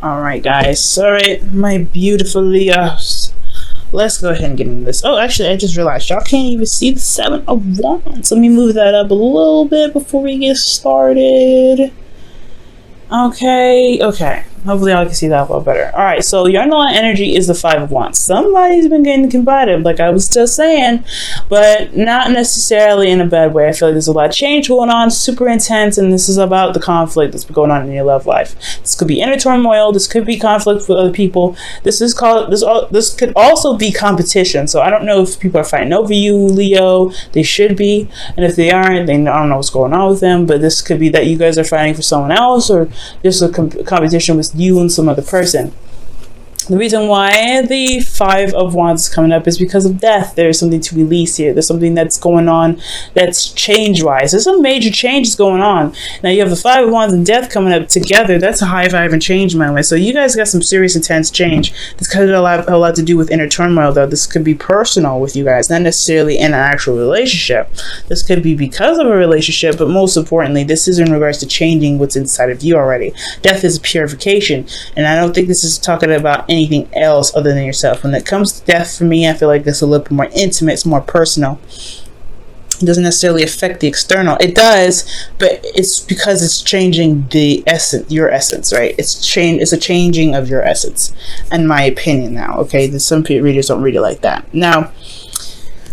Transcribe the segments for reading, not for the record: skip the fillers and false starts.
Alright, guys. Alright, my beautiful Leos. Let's go ahead and get into this. Oh, actually, I just realized y'all can't even see the 7 of Wands. Let me move that up a little bit before we get started. Okay. Hopefully y'all can see that a little better. Alright, so your underlying energy is the 5 of Wands. Somebody's been getting combative, like I was just saying, but not necessarily in a bad way. I feel like there's a lot of change going on, super intense, and this is about the conflict that's going on in your love life. This could be inner turmoil, this could be conflict with other people. This could also be competition. So I don't know if people are fighting over you, Leo. They should be, and if they aren't, then I don't know what's going on with them, but this could be that you guys are fighting for someone else, or there's a competition with you and some other person. The reason why the 5 of Wands is coming up is because of death. There's something to release here. There's something that's going on that's change-wise. There's some major changes going on. Now you have the 5 of Wands and death coming up together. That's a high vibe and change, my way. So you guys got some serious, intense change. This could have a lot to do with inner turmoil, though. This could be personal with you guys, not necessarily in an actual relationship. This could be because of a relationship, but most importantly, this is in regards to changing what's inside of you already. Death is purification, and I don't think this is talking about anything else other than yourself. When it comes to death, for me, I feel like it's a little bit more intimate, it's more personal. It doesn't necessarily affect the external. It does, but it's because it's changing the essence, your essence, right? It's a changing of your essence, in my opinion now, okay? Some readers don't read it like that. Now,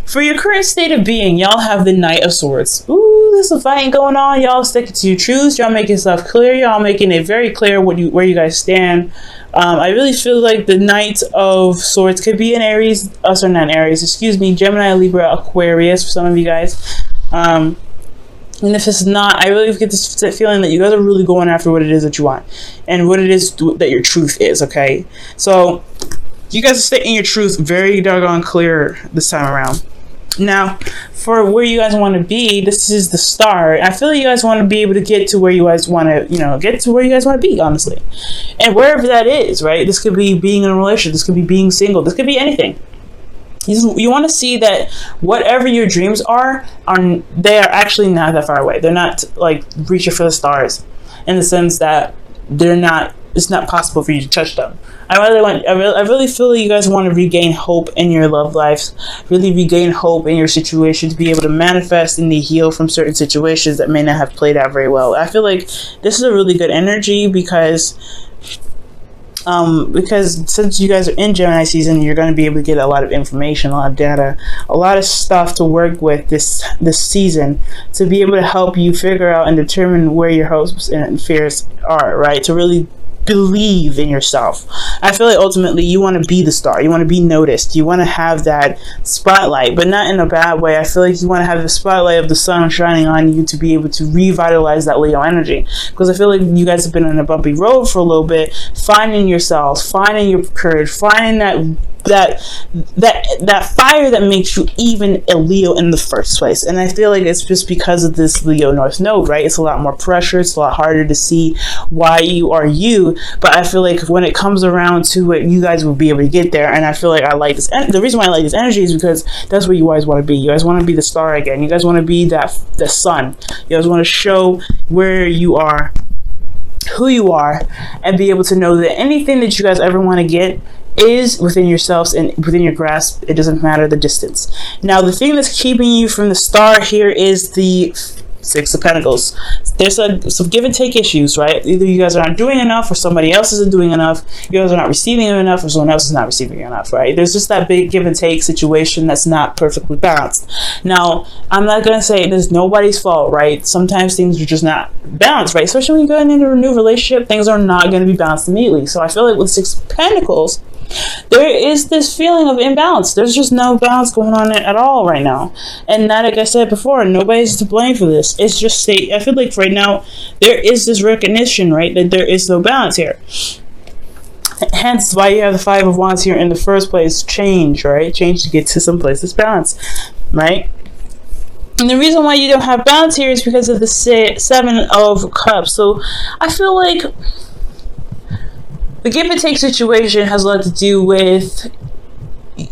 for your current state of being, y'all have the Knight of Swords. Ooh, there's some fighting going on. Y'all sticking to your truths. Y'all making stuff clear. Y'all making it very clear where you guys stand. I really feel like the Knight of Swords could be an Aries, Gemini, Libra, Aquarius for some of you guys. And if it's not, I really get this feeling that you guys are really going after what it is that you want and what it is that your truth is, okay? So you guys are stating your truth very doggone clear this time around. Now, for where you guys want to be, this is the start. I feel like you guys want to be able to get to where you guys want to, get to where you guys want to be, honestly. And wherever that is, right? This could be being in a relationship. This could be being single. This could be anything. You want to see that whatever your dreams are, they are actually not that far away. They're not like reaching for the stars, in the sense that it's not possible for you to touch them. I really feel like you guys want to regain hope in your love lives, really regain hope in your situation, to be able to manifest and to heal from certain situations that may not have played out very well. I feel like this is a really good energy because since you guys are in Gemini season, you're going to be able to get a lot of information, a lot of data, a lot of stuff to work with this season, to be able to help you figure out and determine where your hopes and fears are, right? To really believe in yourself. I feel like ultimately you want to be the star. You want to be noticed. You want to have that spotlight, but not in a bad way. I feel like you want to have the spotlight of the sun shining on you to be able to revitalize that Leo energy. Because I feel like you guys have been on a bumpy road for a little bit, finding yourselves, finding your courage, finding that fire that makes you even a Leo in the first place. And I feel like it's just because of this Leo North Node, right? It's a lot more pressure. It's a lot harder to see why you are you. But I feel like when it comes around to it, you guys will be able to get there. And I feel like I like this. And the reason why I like this energy is because that's where you guys want to be. You guys want to be the star again. You guys want to be the sun. You guys want to show where you are, who you are, and be able to know that anything that you guys ever want to get is within yourselves and within your grasp. It doesn't matter the distance. Now, the thing that's keeping you from the star here is the 6 of Pentacles. There's some give and take issues, right? Either you guys are not doing enough, or somebody else isn't doing enough. You guys are not receiving enough, or someone else is not receiving enough, right? There's just that big give and take situation that's not perfectly balanced. Now, I'm not going to say there's nobody's fault, right? Sometimes things are just not balanced, right? Especially when you go into a new relationship, things are not going to be balanced immediately. So I feel like with 6 of Pentacles, there is this feeling of imbalance. There's just no balance going on at all right now. And not, like I said before, nobody's to blame for this. It's just, I feel like right now, there is this recognition, right, that there is no balance here. Hence why you have the 5 of Wands here in the first place. Change, right? Change to get to some place that's balanced, right? And the reason why you don't have balance here is because of the 7 of Cups. So I feel like the give and take situation has a lot to do with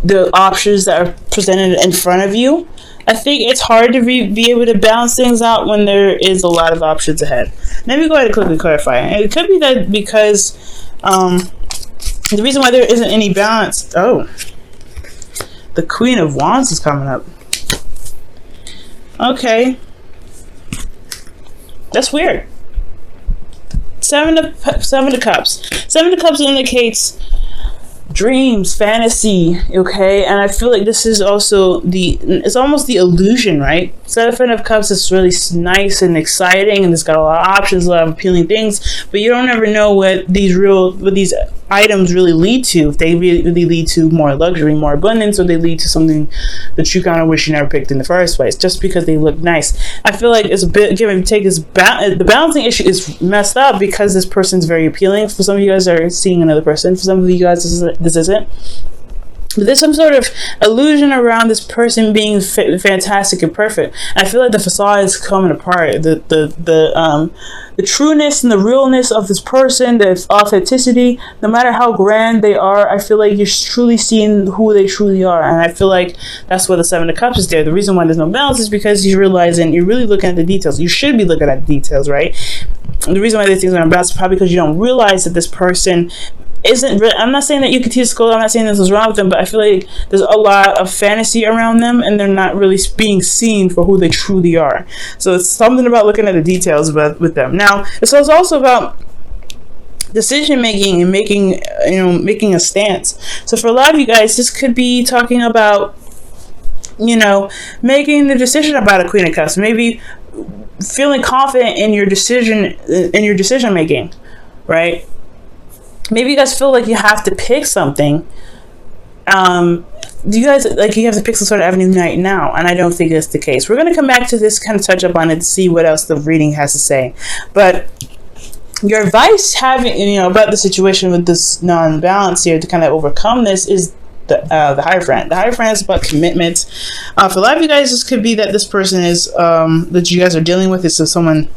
the options that are presented in front of you. I think it's hard to be able to balance things out when there is a lot of options ahead. Let me go ahead and quickly clarify. It could be that because The reason why there isn't any balance. Oh, the Queen of Wands is coming up. Okay, that's weird. Seven of Cups. Seven of Cups indicates dreams, fantasy, okay? And I feel like this is also it's almost the illusion, right? Seven of Cups is really nice and exciting, and it's got a lot of options, a lot of appealing things, but you don't ever know what these items really lead to. If they really lead to more luxury, more abundance, or they lead to something that you kind of wish you never picked in the first place, just because they look nice. I feel like it's a bit give and take. The balancing issue is messed up because this person's very appealing. For some of you guys are seeing another person. For some of you guys, this isn't. But there's some sort of illusion around this person being fantastic and perfect. And I feel like the facade is coming apart. The trueness and the realness of this person, the authenticity, no matter how grand they are, I feel like you're truly seeing who they truly are. And I feel like that's why the Seven of Cups is there. The reason why there's no balance is because you're realizing you're really looking at the details. You should be looking at the details, right? And the reason why these things are unbalanced is probably because you don't realize that this person isn't really, I'm not saying that you can teach school, I'm not saying this is wrong with them, but I feel like there's a lot of fantasy around them and they're not really being seen for who they truly are. So it's something about looking at the details with them. Now, so it's also about decision making and making a stance. So for a lot of you guys, this could be talking about making the decision about a Queen of Cups, maybe feeling confident in your decision making, right? Maybe you guys feel like you have to pick something. Do you guys you have to pick some sort of avenue right now? And I don't think that's the case. We're going to come back to this, kind of touch up on it, to see what else the reading has to say. But your advice about the situation with this non-balance here to kind of overcome this is the Hierophant. The Hierophant is about commitment. For a lot of you guys, this could be that this person is that you guys are dealing with is someone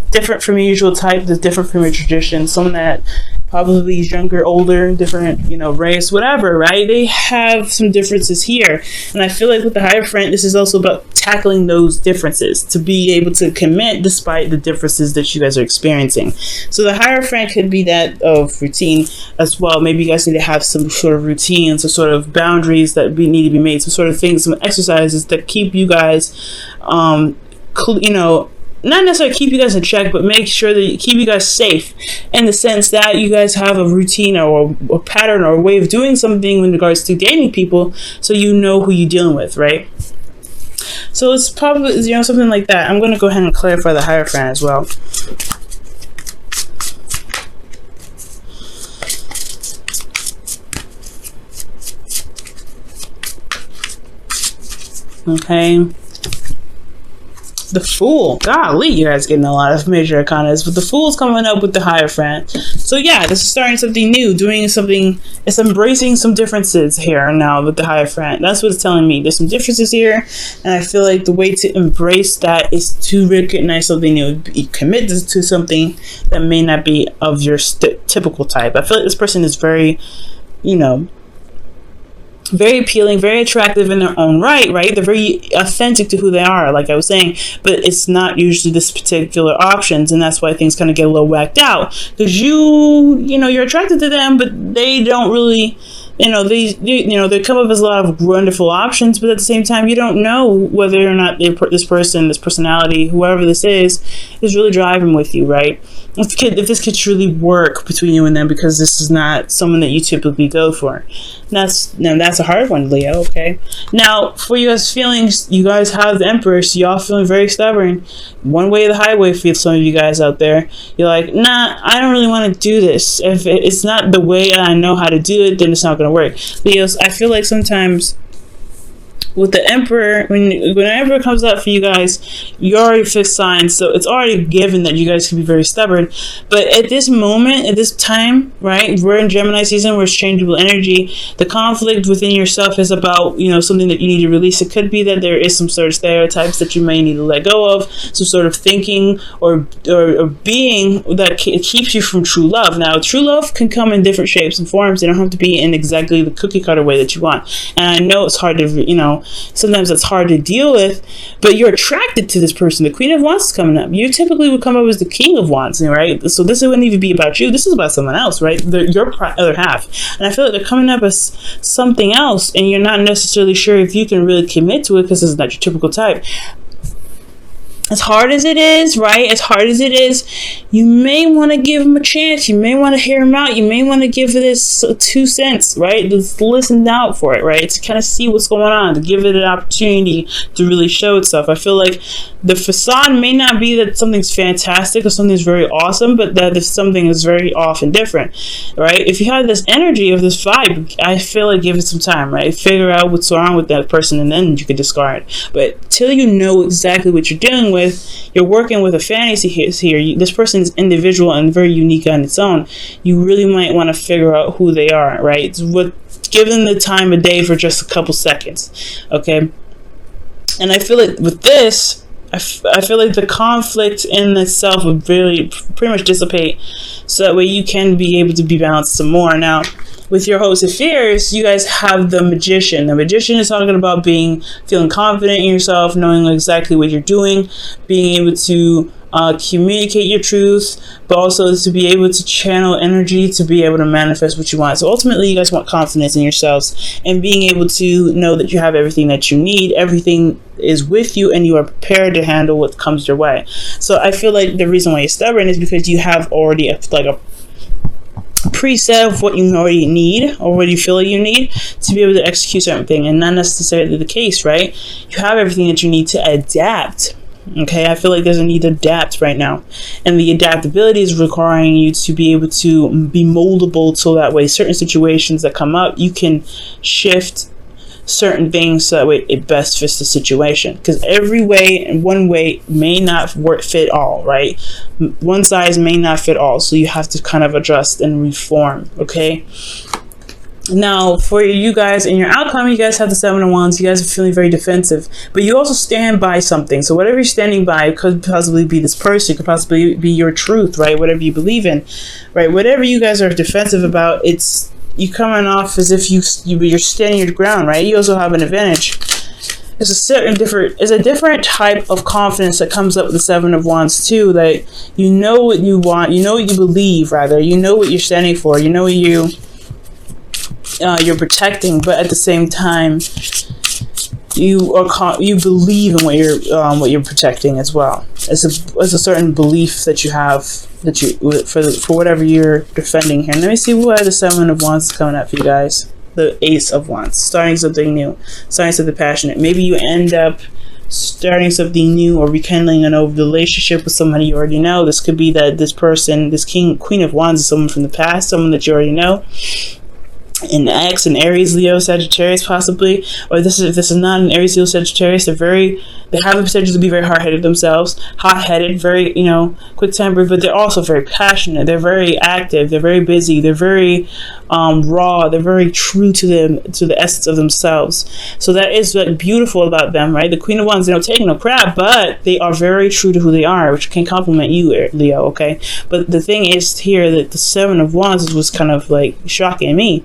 different from your usual type, that's different from your tradition, someone that probably is younger, older, different, race, whatever, right? They have some differences here. And I feel like with the Hierophant, this is also about tackling those differences, to be able to commit despite the differences that you guys are experiencing. So the Hierophant could be that of routine as well. Maybe you guys need to have some sort of routine, some sort of boundaries that need to be made, some sort of things, some exercises that keep you guys, not necessarily keep you guys in check, but make sure that you keep you guys safe, in the sense that you guys have a routine or a pattern or a way of doing something in regards to dating people, so you know who you're dealing with, right? So it's probably something like that. I'm going to go ahead and clarify the Hierophant as well. Okay. The Fool. Golly, you guys getting a lot of major arcanas, but the Fool's coming up with the Hierophant. So yeah, this is starting something new, doing something. It's embracing some differences here now with the Hierophant. That's what it's telling me. There's some differences here, and I feel like the way to embrace that is to recognize something new, commit to something that may not be of your typical type. I feel like this person is very, very appealing, very attractive in their own right? They're very authentic to who they are, like I was saying, but it's not usually this particular options, and that's why things kind of get a little whacked out, because you're attracted to them, but they don't really, they come up as a lot of wonderful options, but at the same time, you don't know whether or not this personality, whoever this is really driving with you, right? If this could truly work between you and them, because this is not someone that you typically go for. That's a hard one, Leo, okay? Now, for you guys' feelings, you guys have the Empress. Y'all feeling very stubborn. One way or the highway for some of you guys out there. You're like, nah, I don't really want to do this. If it's not the way I know how to do it, then it's not going to work. Leos, I feel like sometimes with the Emperor, when the Emperor comes out for you guys, you already fixed signs, so it's already given that you guys can be very stubborn. But at this moment, at this time, right, we're in Gemini season, where it's changeable energy. The conflict within yourself is about, something that you need to release. It could be that there is some sort of stereotypes that you may need to let go of, some sort of thinking or being that keeps you from true love. Now, true love can come in different shapes and forms. They don't have to be in exactly the cookie cutter way that you want. And I know it's hard to, know, sometimes it's hard to deal with, but you're attracted to this person. The Queen of Wands is coming up. You typically would come up as the King of Wands, right? So this wouldn't even be about you. This is about someone else, right? Your other half. And I feel like they're coming up as something else, and you're not necessarily sure if you can really commit to it because it's not your typical type. As hard as it is, right? As hard as it is, you may want to give him a chance. You may want to hear him out. You may want to give this 2 cents, right? Just listen out for it, right? To kind of see what's going on, to give it an opportunity to really show itself. I feel like the facade may not be that something's fantastic or something's very awesome, but that if something is very off and different, right? If you have this energy of this vibe, I feel like give it some time, right? Figure out what's wrong with that person, and then you can discard. But till you know exactly what you're dealing with, you're working with a fantasy here. This person is individual and very unique on its own. You really might want to figure out who they are, right? Give them the time of day for just a couple seconds, okay? And I feel like with this, I feel like the conflict in itself would really pretty much dissipate, so that way you can be able to be balanced some more. Now, with your hopes and fears, you guys have the Magician. The Magician is talking about feeling confident in yourself, knowing exactly what you're doing, being able to communicate your truth, but also to be able to channel energy to be able to manifest what you want. So ultimately, you guys want confidence in yourselves and being able to know that you have everything that you need. Everything is with you and you are prepared to handle what comes your way. So I feel like the reason why you're stubborn is because you have already a preset of what you already need or what you feel like you need to be able to execute certain thing, and not necessarily the case, right? You have everything that you need to adapt. Okay, I feel like there's a need to adapt right now, and the adaptability is requiring you to be able to be moldable, so that way certain situations that come up, you can shift certain things so that way it best fits the situation, because every way and one way may not fit all, right? One size may not fit all, so you have to kind of adjust and reform. Okay, now for you guys in your outcome, you guys have the Seven of Wands. You guys are feeling very defensive, but you also stand by something. So whatever you're standing by could possibly be this person, could possibly be your truth, right? Whatever you believe in, right? Whatever you guys are defensive about, it's you coming off as if you're standing your ground, right? You also have an advantage. It's a different type of confidence that comes up with the Seven of Wands too. That you know what you want, you know what you believe, rather, you know what you're standing for, you know what you're protecting, but at the same time, you believe in what you're protecting as well. It's a certain belief that you have that you for whatever you're defending here. Let me see why the Seven of Wands is coming up for you guys. The Ace of Wands, starting something new, starting something passionate. Maybe you end up starting something new or rekindling an old relationship with somebody you already know. This could be that this person, this Queen of Wands, is someone from the past, someone that you already know. An ex, an Aries, Leo, Sagittarius, possibly, or if this is not an Aries, Leo, Sagittarius, they have the potential to be very hard-headed themselves, hot-headed, very quick-tempered, but they're also very passionate. They're very active. They're very busy. They're very raw. They're very true to the essence of themselves. So that is what beautiful about them, right? The Queen of Wands, they don't take no crap, but they are very true to who they are, which can compliment you, Leo. Okay, but the thing is here that the Seven of Wands was kind of like shocking me.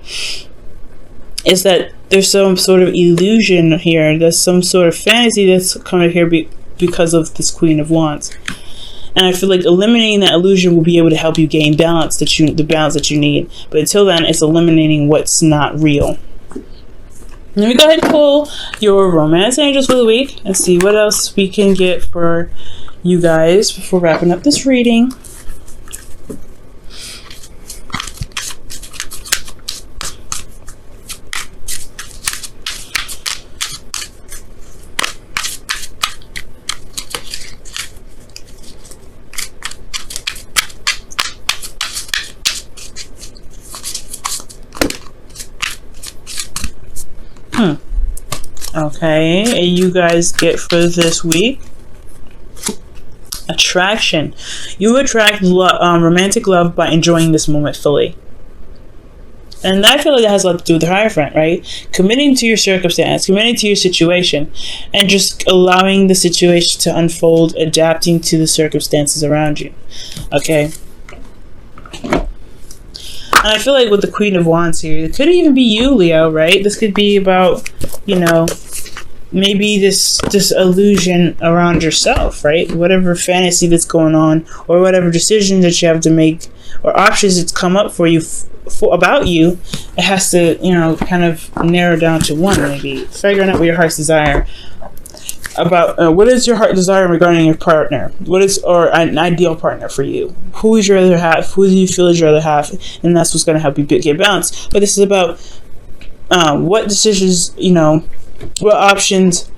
Is that there's some sort of illusion here, there's some sort of fantasy that's coming here because of this Queen of Wands, and I feel like eliminating that illusion will be able to help you gain the balance that you need. But until then, it's eliminating what's not real. Let me go ahead and pull your romance angels for the week and see what else we can get for you guys before wrapping up this reading. Okay, you guys get for this week attraction. You attract romantic love by enjoying this moment fully. And I feel like that has a lot to do with the Hierophant, right? Committing to your circumstance, committing to your situation, and just allowing the situation to unfold, adapting to the circumstances around you. Okay. And I feel like with the Queen of Wands here, it could even be you, Leo, right? This could be about, maybe this illusion around yourself, right? Whatever fantasy that's going on, or whatever decision that you have to make, or options that's come up for you about you, it has to, you know, kind of narrow down to one. Maybe figuring out what your heart's desire about. What is your heart desire regarding your partner? What is, or an ideal partner for you? Who is your other half? Who do you feel is your other half? And that's what's going to help you get balanced. But this is about what decisions, you know, what options,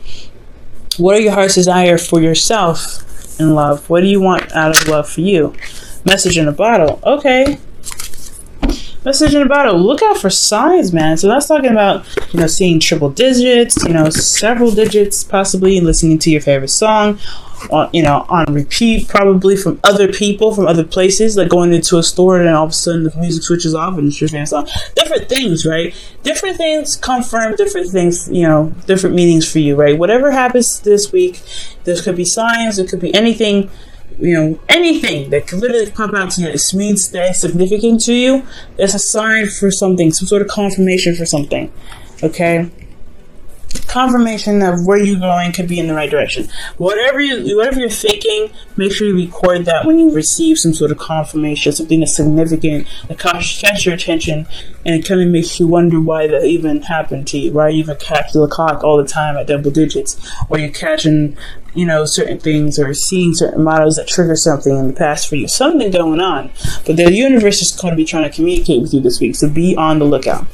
what are your heart's desire for yourself in love? What do you want out of love for you? Message in a bottle. Okay. Message in a bottle. Look out for signs, man. So that's talking about, you know, seeing triple digits, you know, several digits, possibly listening to your favorite song on, you know, on repeat, probably from other people, from other places, like going into a store and then all of a sudden the music switches off and it's your favorite song. Different things, right? Different things confirm different things, you know, different meanings for you, right? Whatever happens this week, there could be signs, there could be anything, you know, anything that could literally pop out to you. It means that it's significant to you. It's a sign for something, some sort of confirmation for something. Okay? Confirmation of where you're going could be in the right direction. Whatever you're thinking, make sure you record that when you receive some sort of confirmation, something that's significant, that catches your attention, and it kind of makes you wonder why that even happened to you. Why you even catch the clock all the time at double digits, or you're catching, you know, certain things, or seeing certain models that trigger something in the past for you. Something going on. But the universe is going to be trying to communicate with you this week, so be on the lookout.